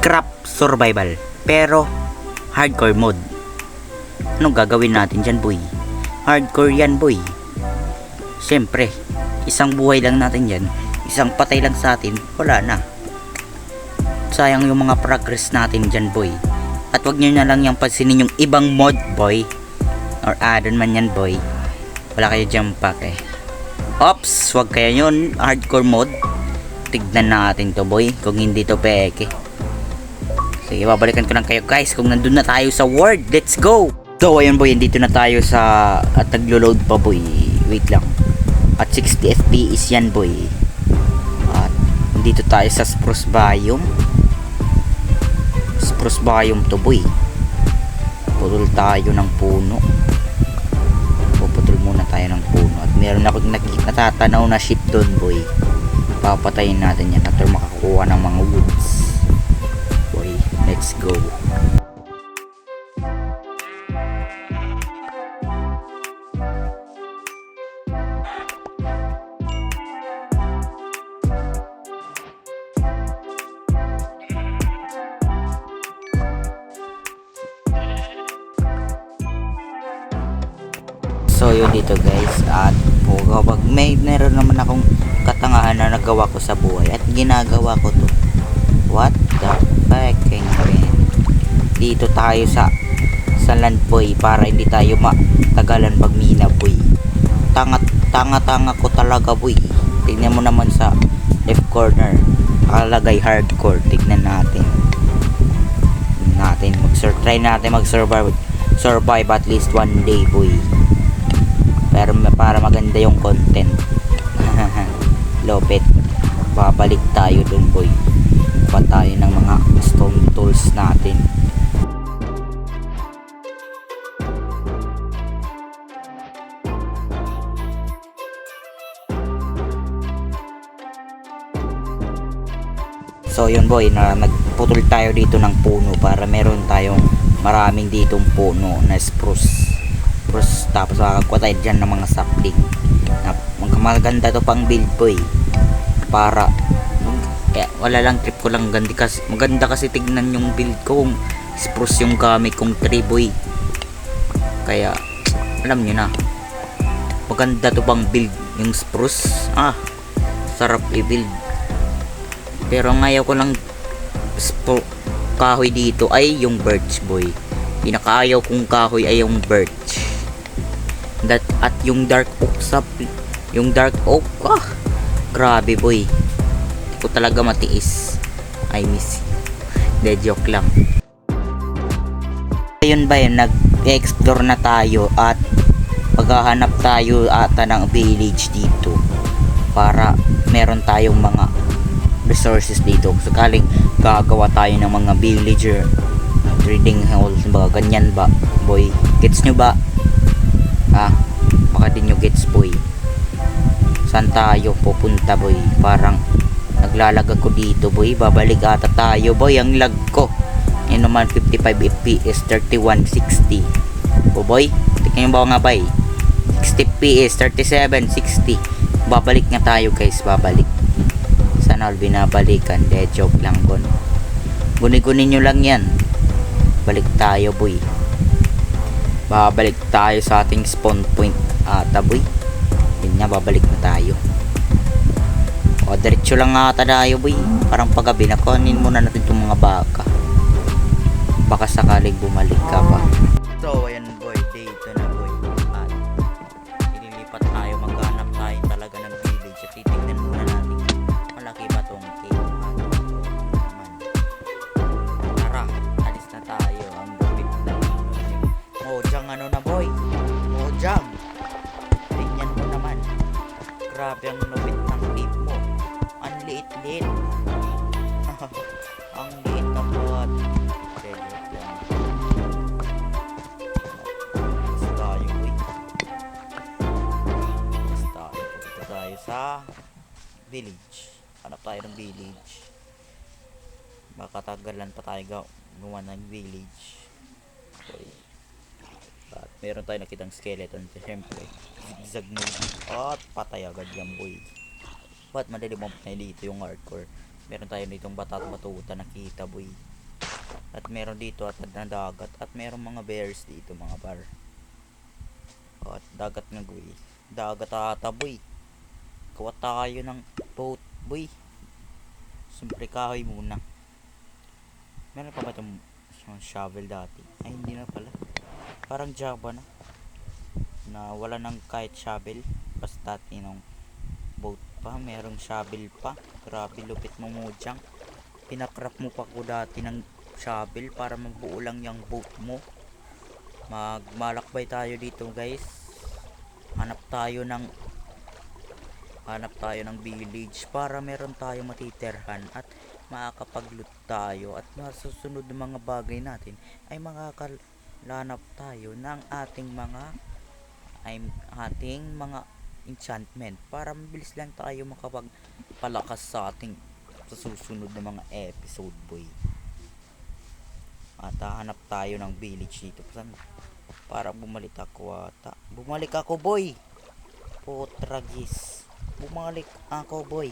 Minecraft survival pero hardcore mode. Anong gagawin natin dyan, boy? Hardcore yan, boy. Siyempre, isang buhay lang natin yan. Isang patay lang sa atin, wala na. Sayang yung mga progress natin dyan, boy. At wag nyo na lang yung pansinin yung ibang mod, boy. Or add-on man yan, boy. Wala kayo dyan pack eh. Ops, wag kaya yun. Hardcore mode. Tignan natin to, boy. Kung hindi to peke. Sige, babalikan ko lang kayo, guys. Kung nandun na tayo sa world, let's go! So, ayun, boy. Dito na tayo sa... At naglo-load pa, boy. Wait lang. At 60 FPS yan, boy. At dito tayo sa Spruce Biome. Spruce Biome to, boy. Putol tayo ng puno. Puputol muna tayo ng puno. At meron akong natatanaw na ship doon, boy. Papatayin natin yan after makakuha ng mga woods. Boy, let's go. So yun dito, guys. At kapag meron naman akong katangahan na nagawa ko sa buhay at ginagawa ko to, what the fucking man. Dito tayo sa land, boy, para hindi tayo matagalan pagmina, boy. Tanga ko talaga, boy. Tignan mo naman sa left corner, nakalagay hardcore. Tignan natin try natin survive at least one day, boy. Pero para maganda yung content. Lopet. Babalik tayo dun, boy. Pa tayo ng mga stone tools natin. So yun, boy, na nagputol tayo dito ng puno para meron tayong maraming ditong puno na spruce. Tapos makakakuha tayo dyan ng mga sapling na maganda to pang build, boy. Para wala lang, trip ko lang maganda kasi tignan yung build ko kung spruce yung gamit kong tree, boy. Kaya alam nyo na, maganda to pang build yung spruce. Sarap i-build. Pero ngayon ko lang kahoy dito ay yung birch, boy. Pinakaayaw kong kahoy ay yung birch. At yung dark oak, grabe, boy. Hindi ko talaga matiis. I miss you. De, joke lang. Ayun ba yun, nag-explore na tayo at maghahanap tayo ata ng village dito para meron tayong mga resources dito. Sakaling gagawa tayo ng mga villager trading halls, mga ganyan ba, boy? Gets nyo ba? Baka din nyo gets, boy. Saan tayo pupunta, boy? Parang naglalag ako dito, boy. Babalik ata tayo, boy. Ang lag ko yun naman, 55 fps, 31, 60. Boy, tingnan nyo ba nga, boy? 60 fps, 37, 60. Babalik nga tayo, guys. Babalik. Sana all binabalikan. De, joke lang, gon. Guni-gunin nyo lang yan. Balik tayo, boy. Babalik tayo sa ating spawn point ata, boy. Yun nga, babalik na tayo. Diretso lang ata tayo, boy. Parang paggabi, nakunin muna natin itong mga baka. Baka sakaling bumalik ka pa. So, ayan, boy. Dito na, boy. At ililipat tayo. Maghanap tayo talaga ng village. At titignan muna natin. Malaki ba tong cave? Tara, alis na tayo. Ang lupit na. Mojang ano na, boy. Mojang. Tingnan mo naman. Grabe ang lupit ng cave mo. Ang liit-liit. Ang liit na pot. Sa village. Hanap tayo ng village. Baka tagalan pa tayo gumawa ng village. Okay. At meron tayo nakitang skeleton. Siyempre, zigzag mo. At patay agad yan, boy. Ba't madali mo na dito yung hardcore? Meron tayo ditong batat batuta nakita boy. At meron dito at na dagat. At meron mga bears dito mga par. At dagat nga boy. Dagat ata boy. Kuha tayo ng boat boy. Siyempre kahoy muna. Meron pa ba itong shovel dati? Ay hindi na pala. Parang Java na wala nang kahit shovel. Basta tinong boat pa, merong shovel pa. Grabe lupit mo Mojang. Pinakrap mo pa ko dati ng shovel para mabuo lang yung boat mo. Magmalakbay tayo dito guys. Hanap tayo ng village para meron tayo matitirhan at makakapag-loot tayo at masusunod ng mga bagay natin ay makakalanap tayo ng ating mga enchantment para mabilis lang tayo makapagpalakas sa susunod na mga episode boy. At hanap tayo ng village dito para bumalik ako boy. Potragis, bumalik ako boy.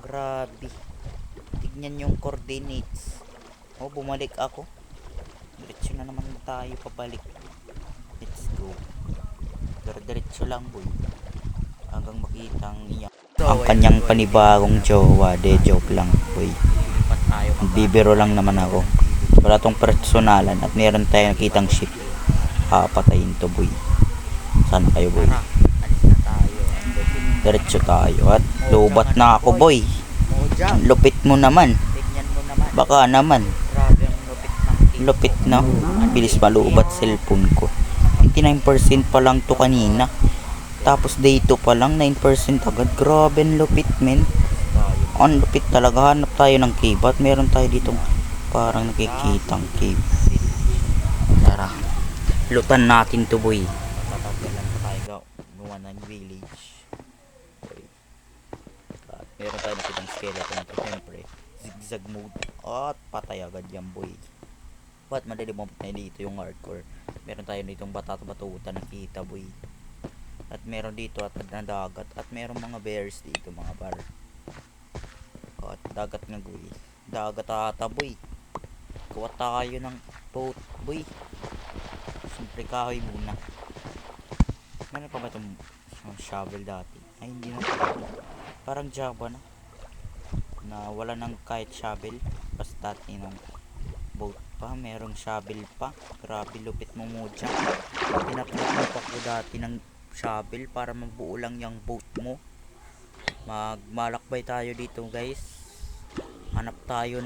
Grabe, tignan yung coordinates. Bumalik ako. Diretso na naman tayo pabalik. Let's go. Diretso lang boy hanggang makitang ang kanyang panibagong jowa. De joke lang boy, bibiro lang naman ako. Wala tong personalan at meron tayong nakitang ship. Patayin to boy. Sana kayo boy. Diretso tayo at lubat na ako boy. Lupit mo naman. Baka naman lupit na. Bilis malubat cellphone ko. 99% pa lang to kanina. Tapos dito pa lang 9% agad. Grabe ang lupit men. Ang lupit talaga. Hanap tayo ng cave at meron tayo ditong parang nakikitang cave. Tara, lutan natin to boy. Tatagalan pa tayo gawa ng village. At meron tayo nakitang skeleton ito. Siyempre zigzag mode at patay agad yan boy. But malilimot na dito yung hardcore. Meron tayo ditong batat batuta nakita boy. At meron dito at na dagat. At meron mga bears dito mga par. At dagat nga boy. Dagat ata boy. Kuha tayo ng boat boy. Siyempre kahoy muna. Meron pa ba itong shovel dati? Ay hindi na pala. Parang Java na wala nang kahit shovel. Basta tinong boat pa, merong shovel pa. Grabe lupit mo Mojang. Pinakrap mo pa ko dati ng shovel para mabuo lang yung boat mo. Magmalakbay tayo dito guys. Hanap tayo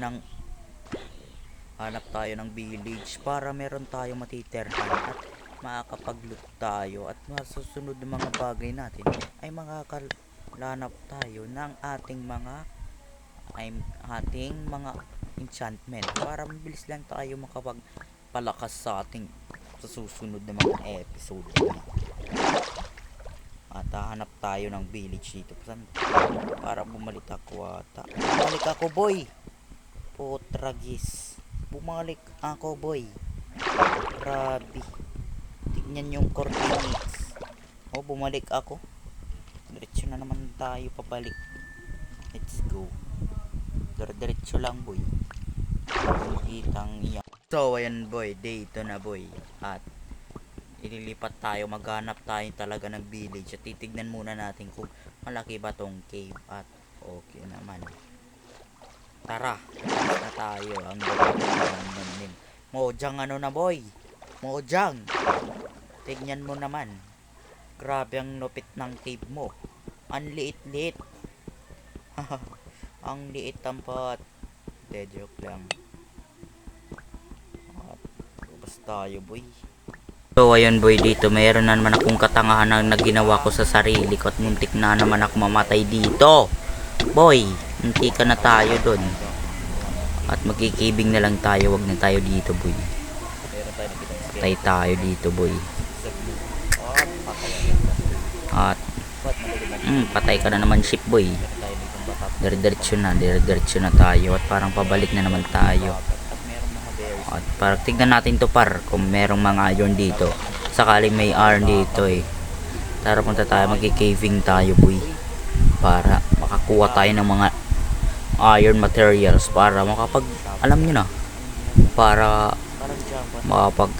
ng village para meron tayo matitirhan at makakapag-loot tayo at masusunod ng mga bagay natin ay makakalanap tayo ng ating mga enchantment para mabilis lang tayo makapagpalakas sa susunod na mga episode. At hanap tayo ng village dito para bumalik ako boy. Potragis, bumalik ako boy. Grabe, tignan yung coordinates. Bumalik ako. Diretso na naman tayo pabalik. Let's go. Diretso lang boy. Kitang iya. So ayan boy, dito na boy. At ililipat tayo, maghanap tayo talaga ng village at titignan muna natin kung malaki ba tong cave at okay naman. Tara, na tayo. Ang ganda. Mojang na boy. Mojang, tignan mo naman. Grabe ang lupit ng cave mo. Ang liit-liit. Ang liit tampat. De joke lang. At ubas tayo boy. So ayun boy, dito mayroon na naman akong katangahan na ginawa ko sa sarili ko at muntik na naman ako mamatay dito boy. Munti ka na tayo dun at magkikibing na lang tayo. Wag na tayo dito boy. Patay tayo dito boy. At patay ka na naman ship boy. Diretso na tayo at parang pabalik na naman tayo. At parang tignan natin to par kung merong mga iron dito. Sakaling may iron dito Tara punta tayo, magki-caving tayo boy. Para makakuha tayo ng mga iron materials para makapag, alam nyo na, para makapag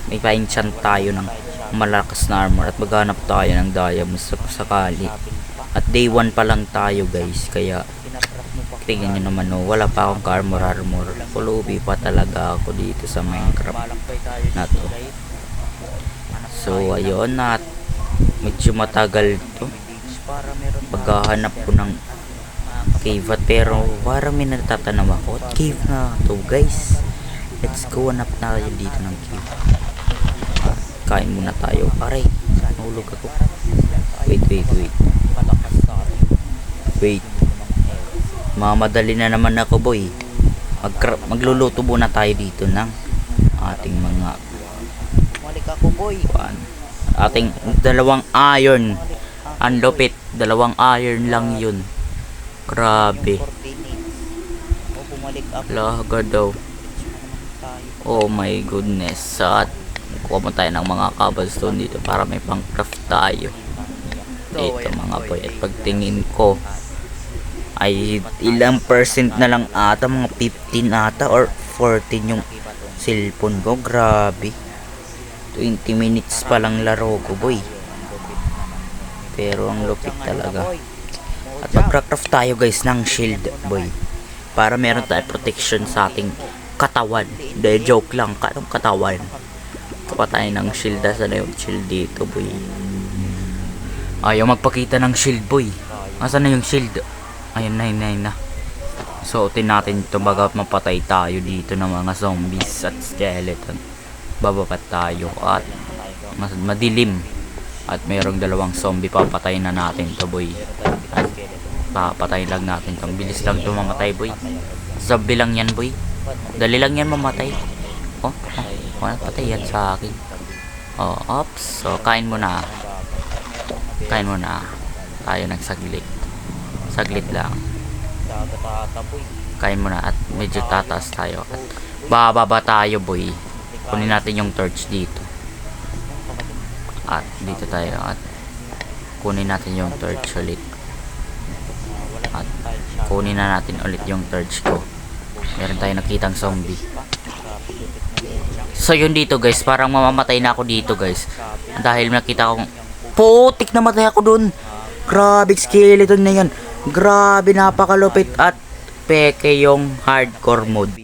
may pa-enchant tayo ng malakas na armor at maghanap tayo ng diamonds sa sakali. At day 1 pa lang tayo guys, kaya tingnan nyo naman, no, wala pa akong armor. Pulubi pa talaga ako dito sa Minecraft na to. So ayun, at medyo matagal to paghahanap ko ng cave, at pero parang may natatanam ako at cave na to guys. Let's go, hanap na tayo dito ng cave. Kain muna tayo. Aray, nahulog ako. Wait, mamadali na naman ako boy. Magluluto muna tayo dito ng ating mga ating 2 iron. Ang lupit, 2 iron lang yun. Grabe, laga daw. Oh my goodness. At kuha mo tayo ng mga cobblestone dito para may pang craft tayo dito mga boy. At pagtingin ko ay ilang percent na lang ata, mga 15 ata or 14 yung cellphone ko. Grabe, 20 minutes pa lang laro ko boy, pero ang lupit talaga. At magcraft tayo guys ng shield boy, para meron tayo protection sa ating katawan. De joke lang, kanong katawan. Kapatay ng shield. Saan na yung shield dito boy? Ayaw magpakita ng shield boy. Asan na yung shield? Ayun na. Suotin natin ito baga mapatay tayo dito ng mga zombies at skeleton. Babapat tayo at mas madilim. At mayroong 2 zombie, papatay na natin to boy. At papatay lang natin to. Bilis lang ito mamatay boy. Zombie lang yan boy. Dali lang yan mamatay. Oh, patay yan sa akin. Oh, ops. So kain mo na. Tayo nagsaglit. Saglit lang. Kain mo na at medyo tataas tayo. At bababa tayo boy. Kunin natin yung torch dito. At dito tayo. At kunin natin yung torch ulit. At kunin na natin ulit yung torch ko. Meron tayo nakitang zombie. So yun dito guys, parang mamamatay na ako dito guys, dahil nakita kong putik, namatay ako dun. Grabe, skeleton na yan. Grabe, napakalupit at peke yung hardcore mode.